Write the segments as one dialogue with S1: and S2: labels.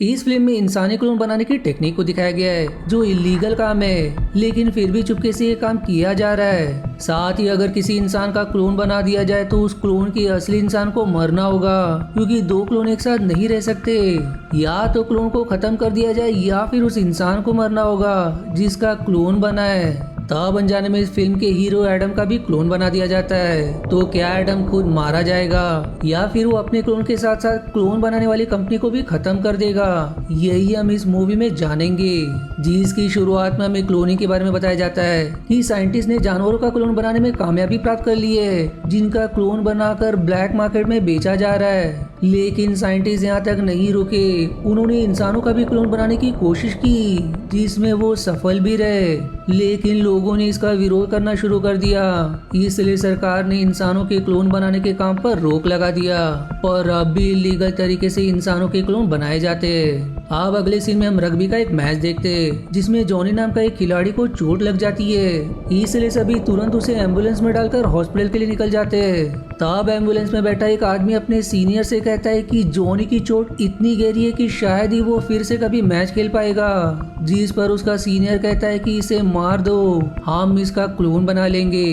S1: इस फिल्म में इंसानी क्लोन बनाने की टेक्निक को दिखाया गया है जो इलीगल काम है, लेकिन फिर भी चुपके से ये काम किया जा रहा है। साथ ही अगर किसी इंसान का क्लोन बना दिया जाए तो उस क्लोन के असली इंसान को मरना होगा, क्योंकि दो क्लोन एक साथ नहीं रह सकते। या तो क्लोन को खत्म कर दिया जाए या फिर उस इंसान को मरना होगा जिसका क्लोन बना है। तब अनजाने में इस फिल्म के हीरो एडम का भी क्लोन बना दिया जाता है। तो क्या एडम खुद मारा जाएगा या फिर वो अपने क्लोन के साथ साथ क्लोन बनाने वाली कंपनी को भी खत्म कर देगा, यही हम इस मूवी में जानेंगे। जिसकी शुरुआत में हमें क्लोनिंग के बारे में बताया जाता है कि साइंटिस्ट ने जानवरों का क्लोन बनाने में कामयाबी प्राप्त कर ली है, जिनका क्लोन बनाकर ब्लैक मार्केट में बेचा जा रहा है। लेकिन साइंटिस्ट यहाँ तक नहीं रुके, उन्होंने इंसानों का भी क्लोन बनाने की कोशिश की, जिसमें वो सफल भी रहे। लेकिन लोगों ने इसका विरोध करना शुरू कर दिया, इसलिए सरकार ने इंसानों के क्लोन बनाने के काम पर रोक लगा दिया। पर अब भी इलीगल तरीके से इंसानों के क्लोन बनाए जाते हैं। अब अगले सीन में हम रग्बी का एक मैच देखते हैं, जिसमें जॉनी नाम का एक खिलाड़ी को चोट लग जाती है, इसलिए सभी तुरंत उसे एम्बुलेंस में डालकर हॉस्पिटल के लिए निकल जाते हैं। तब एम्बुलेंस में बैठा एक आदमी अपने सीनियर से कहता है कि जॉनी की चोट इतनी गहरी है कि शायद ही वो फिर से कभी मैच खेल पाएगा। जिस पर उसका सीनियर कहता है कि इसे मार दो, हम इसका क्लोन बना लेंगे।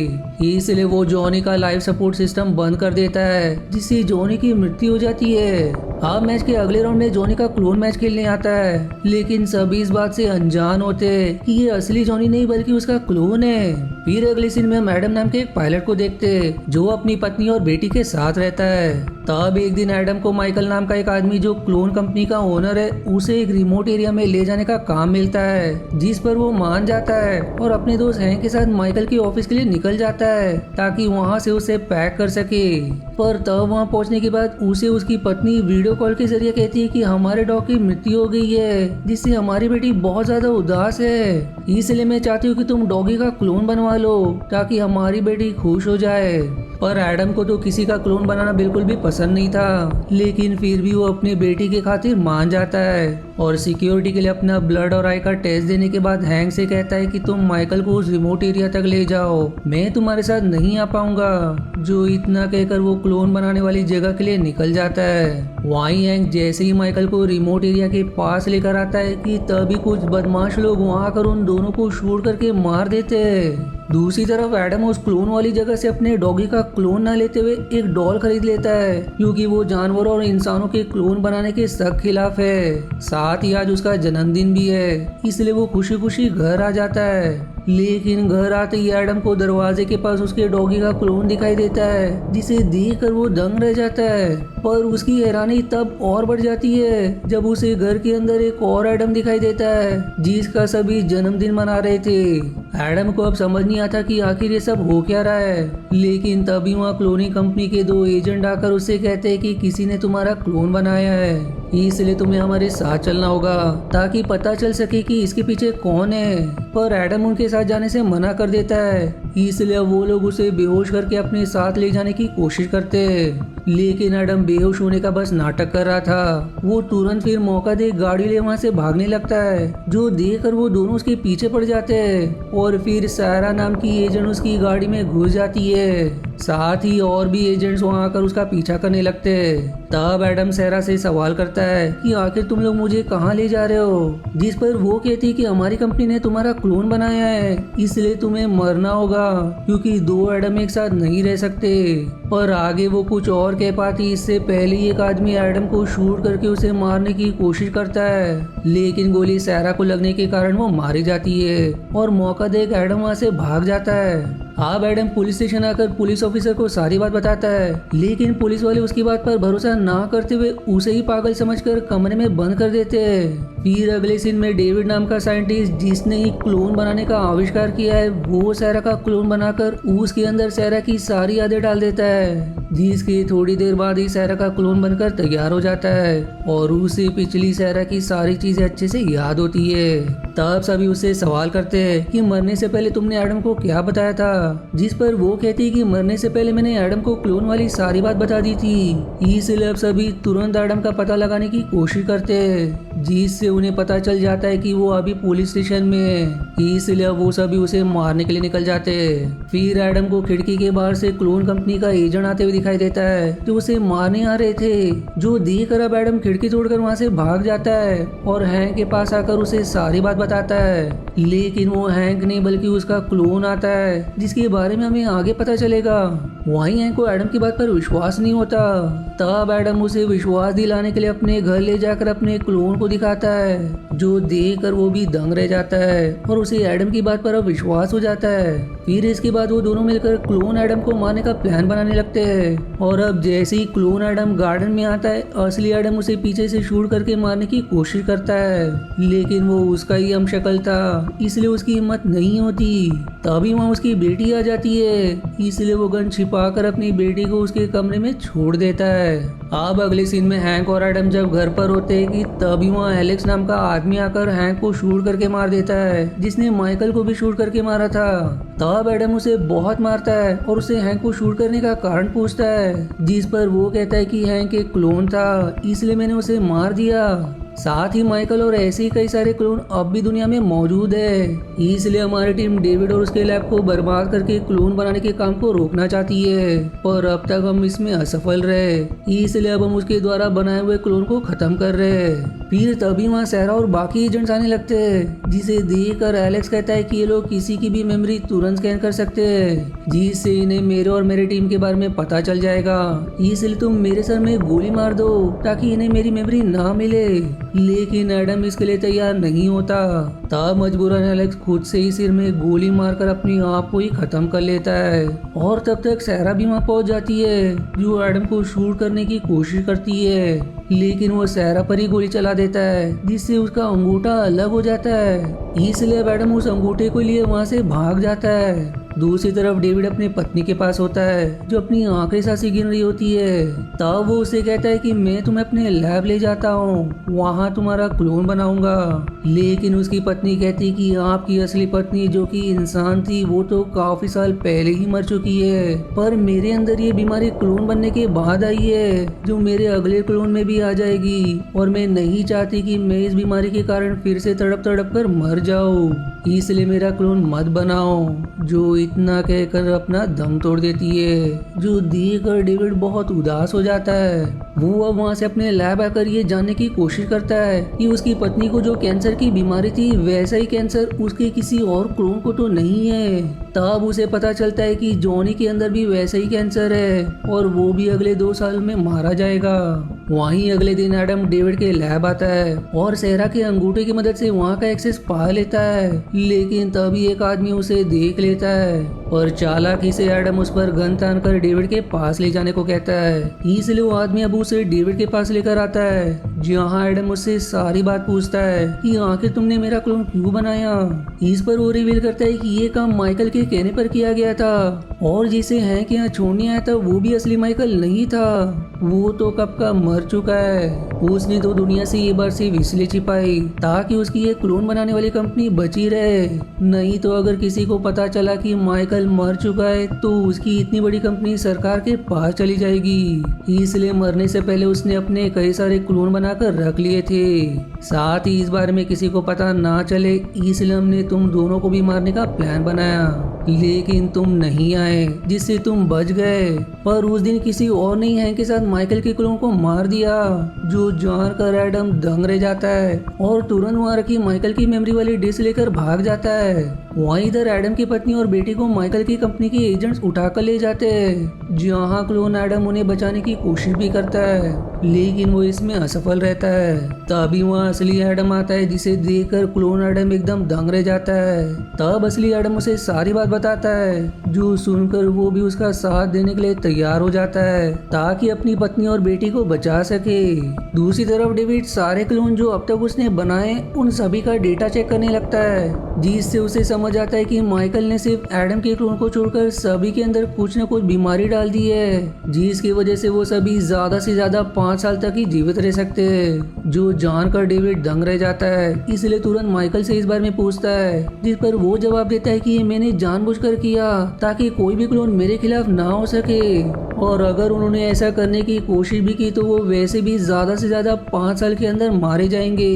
S1: इसलिए वो जॉनी का लाइफ सपोर्ट सिस्टम बंद कर देता है, जिससे जॉनी की मृत्यु हो जाती है। अब मैच के अगले राउंड में जॉनी का क्लोन मैच खेलने आता है, लेकिन सभी इस बात से अनजान होते हैं कि ये असली जॉनी नहीं बल्कि उसका क्लोन है। फिर अगले सीन में हम एडम नाम के एक पायलट को देखते हैं, जो अपनी पत्नी और बेटी के साथ रहता है। तब एक दिन एडम को माइकल नाम का एक आदमी, जो क्लोन कंपनी का ओनर है, उसे एक रिमोट एरिया में ले जाने का काम मिलता है, जिस पर वो मान जाता है और अपने दोस्त हैंक के साथ माइकल के ऑफिस के लिए निकल जाता है ताकि वहाँ से उसे पैक कर सके। पर तब वहाँ पहुँचने के बाद उसे उसकी पत्नी वीडियो कॉल के जरिए कहती है कि हमारे डॉग की मृत्यु हो गई है, जिससे हमारी बेटी बहुत ज्यादा उदास है। इसलिए मैं चाहती हूँ कि तुम डॉगी का क्लोन बनवा लो ताकि हमारी बेटी खुश हो जाए। पर एडम को तो किसी का क्लोन बनाना बिल्कुल भी पसंद नहीं था, लेकिन फिर भी वो अपनी बेटी के खातिर मान जाता है और सिक्योरिटी के लिए अपना ब्लड और आई का टेस्ट देने के बाद हैंक से कहता है कि तुम माइकल को उस रिमोट एरिया तक ले जाओ, मैं तुम्हारे साथ नहीं आ पाऊंगा। जो इतना कहकर वो क्लोन बनाने वाली जगह के लिए निकल जाता है। वहीं हैंक जैसे ही माइकल को रिमोट एरिया के पास लेकर आता है कि तभी कुछ बदमाश लोग वहां आकर उन दोनों को शूट करके मार देते हैं। दूसरी तरफ एडम उस क्लोन वाली जगह से अपने डॉगी का क्लोन न लेते हुए एक डॉल खरीद लेता है, क्योंकि वो जानवरों और इंसानों के क्लोन बनाने के सख्त खिलाफ है। साथ ही आज उसका जन्मदिन भी है, इसलिए वो खुशी खुशी घर आ जाता है। लेकिन घर आते ही एडम को दरवाजे के पास उसके डॉगी का क्लोन दिखाई देता है, जिसे देखकर वो दंग रह जाता है। पर उसकी हैरानी तब और बढ़ जाती है जब उसे घर के अंदर एक और एडम दिखाई देता है, जिसका सभी जन्मदिन मना रहे थे। एडम को अब समझ नहीं आता कि आखिर ये सब हो क्या रहा है, लेकिन तभी वहाँ क्लोनिंग कंपनी के दो एजेंट आकर उससे कहते हैं कि किसी ने तुम्हारा क्लोन बनाया है, इसलिए तुम्हें हमारे साथ चलना होगा ताकि पता चल सके कि इसके पीछे कौन है। पर एडम उनके साथ जाने से मना कर देता है, इसलिए वो लोग उसे बेहोश करके अपने साथ ले जाने की कोशिश करते हैं। लेकिन एडम बेहोश होने का बस नाटक कर रहा था। वो तुरंत फिर मौका देख गाड़ी ले वहाँ से भागने लगता है, जो देखकर वो दोनों उसके पीछे पड़ जाते हैं और फिर सारा नाम की एजेंट उसकी गाड़ी में घुस जाती है। साथ ही और भी एजेंट्स वहाँ आकर उसका पीछा करने लगते हैं। तब एडम सारा से सवाल करता है कि आखिर तुम लोग मुझे कहाँ ले जा रहे हो, जिस पर वो कहती है कि हमारी कंपनी ने तुम्हारा क्लोन बनाया है, इसलिए तुम्हें मरना होगा, क्योंकि दो एडम एक साथ नहीं रह सकते। पर आगे वो कुछ और कह पाती इससे पहले ही एक आदमी एडम को शूट करके उसे मारने की कोशिश करता है, लेकिन गोली सारा को लगने के कारण वो मारी जाती है और मौका देख एडम वहाँ से भाग जाता है। अब एडम पुलिस स्टेशन आकर पुलिस ऑफिसर को सारी बात बताता है, लेकिन पुलिस वाले उसकी बात पर भरोसा ना करते हुए उसे ही पागल समझकर कमरे में बंद कर देते हैं। फिर अगले सीन में डेविड नाम का साइंटिस्ट, जिसने ही क्लोन बनाने का आविष्कार किया है, वो सारा का क्लोन बनाकर उसके अंदर सारा की सारी यादें डाल देता है, जिसके थोड़ी देर बाद ही सारा का क्लोन बनकर तैयार हो जाता है और उसे पिछली सारा की सारी चीजें अच्छे से याद होती है। तब सभी उससे सवाल करते हैं कि मरने से पहले तुमने एडम को क्या बताया था, जिस पर वो कहती है कि मरने से पहले मैंने एडम को क्लोन वाली सारी बात बता दी थी। इसलिए अब सभी तुरंत एडम का पता लगाने की कोशिश करते हैं, जिससे उन्हें पता चल जाता है कि वो अभी पुलिस स्टेशन में है। इसलिए अब वो सभी उसे मारने के लिए निकल जाते हैं। फिर एडम को खिड़की के बाहर से क्लोन कंपनी का एजेंट आते हुए दिखाई देता है, जो उसे मारने आ रहे थे। जो देखकर अब एडम खिड़की तोड़कर वहाँ से भाग जाता है और हैंक के पास आकर उसे सारी बात बताता है। लेकिन वो हैंक नहीं बल्कि उसका क्लोन आता है, जिसके बारे में हमें आगे पता चलेगा। वहीं हैंक को एडम की बात पर विश्वास नहीं होता। तब एडम उसे विश्वास दिलाने के लिए अपने घर ले जाकर अपने क्लोन को दिखाता है, जो देखकर वो भी दंग रह जाता है और उसे एडम की बात पर अब विश्वास हो जाता है। फिर इसके बाद वो दोनों मिलकर क्लोन एडम को मारने का प्लान बनाने लगते हैं। और अब जैसे ही क्लोन एडम गार्डन में आता है, असली एडम उसे पीछे से शूट करके मारने की कोशिश करता है, लेकिन वो उसका ही हमशक्ल था, इसलिए उसकी हिम्मत नहीं होती। तभी वहाँ उसकी बेटी आ जाती है, इसलिए वो गन छिपाकर अपनी बेटी को उसके कमरे में छोड़ देता है। अब अगले सीन में हैंक और एडम जब घर पर होते हैं कि तभी वहाँ एलेक्स नाम का आदमी आकर हैंक को शूट करके मार देता है, जिसने माइकल को भी शूट करके मारा था। तब एडम उसे बहुत मारता है और उसे हैंक को शूट करने का कारण पूछता है, जिस पर वो कहता है कि हैंक एक क्लोन था, इसलिए मैंने उसे मार दिया। साथ ही माइकल और ऐसे ही कई सारे क्लोन अब भी दुनिया में मौजूद है, इसलिए हमारी टीम डेविड और उसके लैब को बर्बाद करके क्लोन बनाने के काम को रोकना चाहती है, पर अब तक हम इसमें असफल रहे, इसलिए अब हम उसके द्वारा बनाए हुए क्लोन को खत्म कर रहे हैं। फिर तभी वहाँ सैरा और बाकी एजेंट्स आने लगते हैं, जिसे देखकर एलेक्स कहता है कि ये लोग किसी की भी मेमोरी तुरंत स्कैन कर सकते हैं, जिससे इन्हें मेरे और मेरे टीम के बारे में पता चल जाएगा। इसलिए तुम मेरे सर में गोली मार दो ताकि इन्हें मेरी मेमोरी ना मिले। लेकिन एडम इसके लिए तैयार नहीं होता। तब मजबूरन एलेक्स खुद से ही सिर में गोली मारकर अपनी आप को ही खत्म कर लेता है। और तब तक सैरा भी वहाँ पहुँच जाती है, जो एडम को शूट करने की कोशिश करती है, लेकिन वो सैरा पर ही गोली चला देता है, जिससे उसका अंगूठा अलग हो जाता है। इसलिए अब एडम उस अंगूठे को लिए वहाँ से भाग जाता है। दूसरी तरफ डेविड अपनी पत्नी के पास होता है, जो अपनी आखिरी सांसें गिन रही होती है। तब वो उसे कहता है कि मैं तुम्हें अपने लैब ले जाता हूँ, वहाँ तुम्हारा क्लोन बनाऊंगा। लेकिन उसकी पत्नी कहती कि आपकी असली पत्नी जो कि इंसान थी, वो तो काफी साल पहले ही मर चुकी है, पर मेरे अंदर ये बीमारी क्लोन बनने के बाद आई है, जो मेरे अगले क्लोन में भी आ जाएगी, और मैं नहीं चाहती कि मैं इस बीमारी के कारण फिर से तड़प तड़प कर मर जाऊँ, इसलिए मेरा क्लोन मत बनाओ। जो इतना कहकर अपना दम तोड़ देती है, जो देखकर डेविड बहुत उदास हो जाता है। वो अब वहाँ से अपने लैब आकर ये जानने की कोशिश करता है कि उसकी पत्नी को जो कैंसर की बीमारी थी, वैसा ही कैंसर उसके किसी और क्लोन को तो नहीं है। तब उसे पता चलता है कि जॉनी के अंदर भी वैसा ही कैंसर है, और वो भी अगले 2 साल में मारा जाएगा। वहीं अगले दिन एडम डेविड के लैब आता है और सहरा के अंगूठे की मदद से वहाँ का एक्सेस पा लेता है, लेकिन तभी एक आदमी उसे देख लेता है और चालाकी से एडम उस पर गन तान कर डेविड के पास ले जाने को कहता है। इसलिए वो आदमी अब उसे डेविड के पास लेकर आता है, जहाँ एडम उससे सारी बात पूछता है कि आखिर तुमने मेरा क्लोन क्यों बनाया। इस पर वो रिवील करता है कि ये काम माइकल के कहने पर किया गया था, और जिसे हैंक यहाँ छोड़ने आया था वो भी असली माइकल नहीं था, वो तो कब का मर चुका है। उसने तो दुनिया से ये बार सिर्फ इसलिए छिपाई ताकि उसकी ये क्लोन बनाने वाली कंपनी बची रहे, नहीं तो अगर किसी को पता चला कि माइकल मर चुका है तो उसकी इतनी बड़ी कंपनी सरकार के पास चली जाएगी। इसलिए मरने से पहले उसने अपने कई सारे क्लोन बनाकर रख लिए थे। साथ ही इस बारे में किसी को पता ना चले, इसलिए हमने तुम दोनों को भी मारने का प्लान बनाया, लेकिन तुम नहीं आए, जिससे तुम बच गए। पर उस दिन किसी और ने हैंक के साथ माइकल के क्लोन को मार दिया, जो जानकर एडम दंग रह जाता है और तुरंत वहाँ रखी माइकल की मेमोरी वाली डिस्क लेकर भाग जाता है। वहीं इधर एडम की पत्नी और बेटी को माइकल की कंपनी के एजेंट्स उठाकर ले जाते हैं, जहाँ क्लोन एडम उन्हें बचाने की कोशिश भी करता है, लेकिन वो इसमें असफल रहता है। तभी वहाँ असली एडम आता है, जिसे देखकर क्लोन एडम एकदम दंग रह जाता है। तब असली एडम उसे सारी बात बताता है, जो सुनकर वो भी उसका साथ देने के लिए तैयार हो जाता है ताकि अपनी पत्नी और बेटी को बचा सके। दूसरी तरफ डेविड सारे क्लोन जो अब तक उसने बनाए उन सभी का डेटा चेक करने लगता है, जिससे उसे समझ आता है कि माइकल ने सिर्फ एडम के क्लोन को छोड़कर सभी के अंदर कुछ न कुछ बीमारी डाल दी है, जिसकी वजह से वो सभी ज्यादा से ज्यादा 5 साल तक ही जीवित रह सकते हैं। जो जानकर डेविड दंग रह जाता है, इसलिए तुरंत माइकल से इस बारे में पूछता है, जिस पर वो जवाब देता है कि ये मैंने जानबूझकर किया ताकि कोई भी क्लोन मेरे खिलाफ ना हो सके, और अगर उन्होंने ऐसा करने की कोशिश भी की तो वो वैसे भी ज्यादा से ज्यादा 5 साल के अंदर मारे जाएंगे।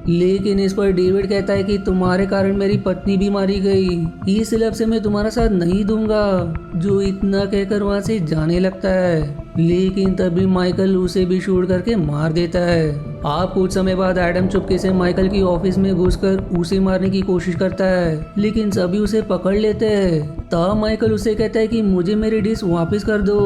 S1: लेकिन इस पर डेविड कहता है कि तुम्हारे कारण मेरी पत्नी भी मारी गई, इसलिए अब से मैं तुम्हारा साथ नहीं दूंगा। जो इतना कहकर वहाँ से जाने लगता है, लेकिन तभी माइकल उसे भी शूट करके मार देता है। आप कुछ समय बाद एडम चुपके से माइकल की ऑफिस में घुसकर उसे मारने की कोशिश करता है, लेकिन सभी उसे पकड़ लेते हैं। तब माइकल उसे कहता है कि मुझे मेरी डिश वापस कर दो।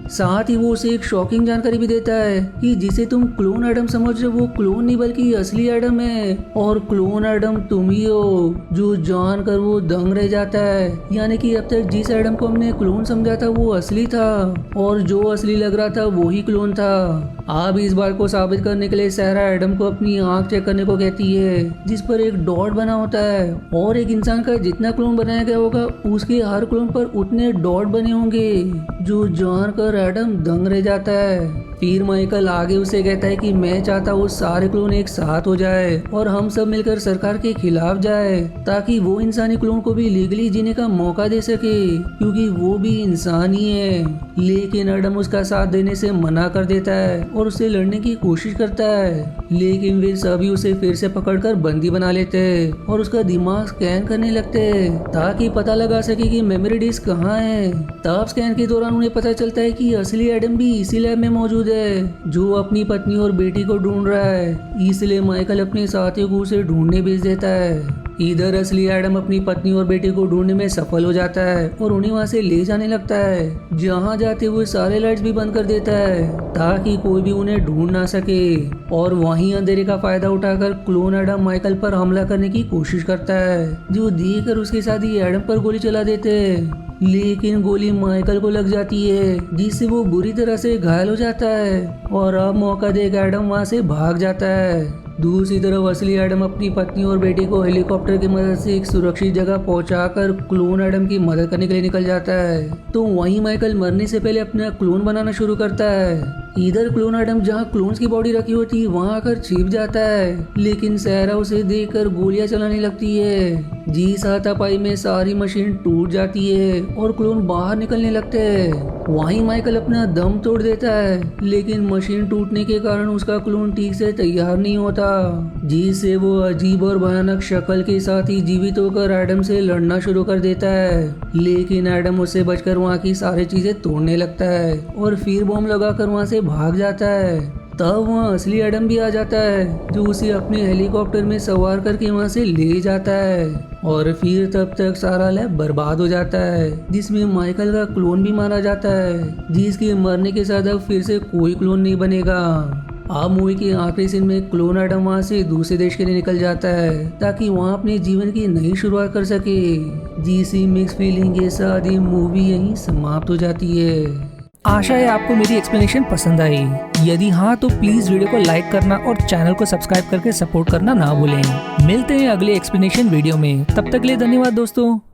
S1: साथ ही वो उसे एक शॉकिंग जानकारी भी देता है कि जिसे तुम क्लोन एडम समझ रहे हो वो क्लोन नहीं बल्कि असली एडम है, और क्लोन एडम तुम ही हो। जो जानकर वो दंग रह जाता है, यानी कि अब तक जिस एडम को हमने क्लोन समझा था वो असली था, और जो असली लग रहा था वो ही क्लोन था। अब इस बात को साबित करने के लिए सारा एडम को अपनी आंख चेक करने को कहती है, जिस पर एक डॉट बना होता है, और एक इंसान का जितना क्लोन बनाया गया होगा उसके हर क्लोन पर उतने डॉट बने होंगे। जो जानकर एडम दंग रह जाता है। फिर माइकल आगे उसे कहता है कि मैं चाहता हूँ सारे क्लोन एक साथ हो जाए और हम सब मिलकर सरकार के खिलाफ जाए, ताकि वो इंसानी क्लोन को भी लीगली जीने का मौका दे सके, क्योंकि वो भी इंसान ही है। लेकिन एडम उसका साथ देने से मना कर देता है और उससे लड़ने की कोशिश करता है, लेकिन वे सभी उसे फिर से पकड़कर बंदी बना लेते हैं और उसका दिमाग स्कैन करने लगते हैं ताकि पता लगा सके कि मेमोरी डिस्क कहाँ है। तब स्कैन के दौरान उन्हें पता चलता है कि असली एडम भी इसी लैब में मौजूद है, जो अपनी पत्नी और बेटी को ढूंढ रहा है। इसलिए माइकल अपने साथियों को उसे ढूंढने भेज देता है। इधर असली एडम अपनी पत्नी और बेटे को ढूंढने में सफल हो जाता है और उन्हें वहां से ले जाने लगता है। जहां जाते हुए सारे लाइट्स भी बंद कर देता है ताकि कोई भी उन्हें ढूंढ ना सके, और वहीं अंधेरे का फायदा उठाकर क्लोन एडम माइकल पर हमला करने की कोशिश करता है, जो देखकर उसके साथ ही एडम पर गोली चला देते हैं। लेकिन गोली माइकल को लग जाती है, जिससे वो बुरी तरह से घायल हो जाता है, और अब मौका देख एडम वहां से भाग जाता है। दूसरी तरफ असली एडम अपनी पत्नी और बेटी को हेलीकॉप्टर की मदद से एक सुरक्षित जगह पहुंचाकर क्लोन एडम की मदद करने के लिए निकल जाता है। तो वहीं माइकल मरने से पहले अपना क्लोन बनाना शुरू करता है। इधर क्लोन एडम जहां क्लोन्स की बॉडी रखी होती है वहां आकर छिप जाता है, लेकिन सहरा उसे देखकर गोलियां चलाने लगती है, जिस हाथापाई में सारी मशीन टूट जाती है और क्लोन बाहर निकलने लगते हैं। वहीं माइकल अपना दम तोड़ देता है, लेकिन मशीन टूटने के कारण उसका क्लोन ठीक से तैयार नहीं होता, जिससे वो अजीब और भयानक शक्ल के साथ ही जीवित होकर एडम से लड़ना शुरू कर देता है। लेकिन एडम उससे बचकर वहाँ की सारी चीजें तोड़ने लगता है और फिर बॉम्ब लगाकर वहाँ से भाग जाता है। तब वहाँ असली एडम भी आ जाता है, जो उसे अपने हेलीकॉप्टर में सवार करके वहाँ से ले जाता है, और फिर तब तक सारा लैब बर्बाद हो जाता है, जिसमें माइकल का क्लोन भी मारा जाता है, जिसके मरने के साथ अब फिर से कोई क्लोन नहीं बनेगा। अब मूवी के आखिरी सीन में क्लोन एडम वहाँ से दूसरे देश के लिए निकल जाता है ताकि वहाँ अपने जीवन की नई शुरुआत कर सके। जीसी मिक्स फीलिंग के साथ ये मूवी यहीं समाप्त हो जाती है। आशा है आपको मेरी एक्सप्लेनेशन पसंद आई। यदि हाँ तो प्लीज वीडियो को लाइक करना और चैनल को सब्सक्राइब करके सपोर्ट करना ना भूलें। मिलते हैं अगले एक्सप्लेनेशन वीडियो में, तब तक के लिए धन्यवाद दोस्तों।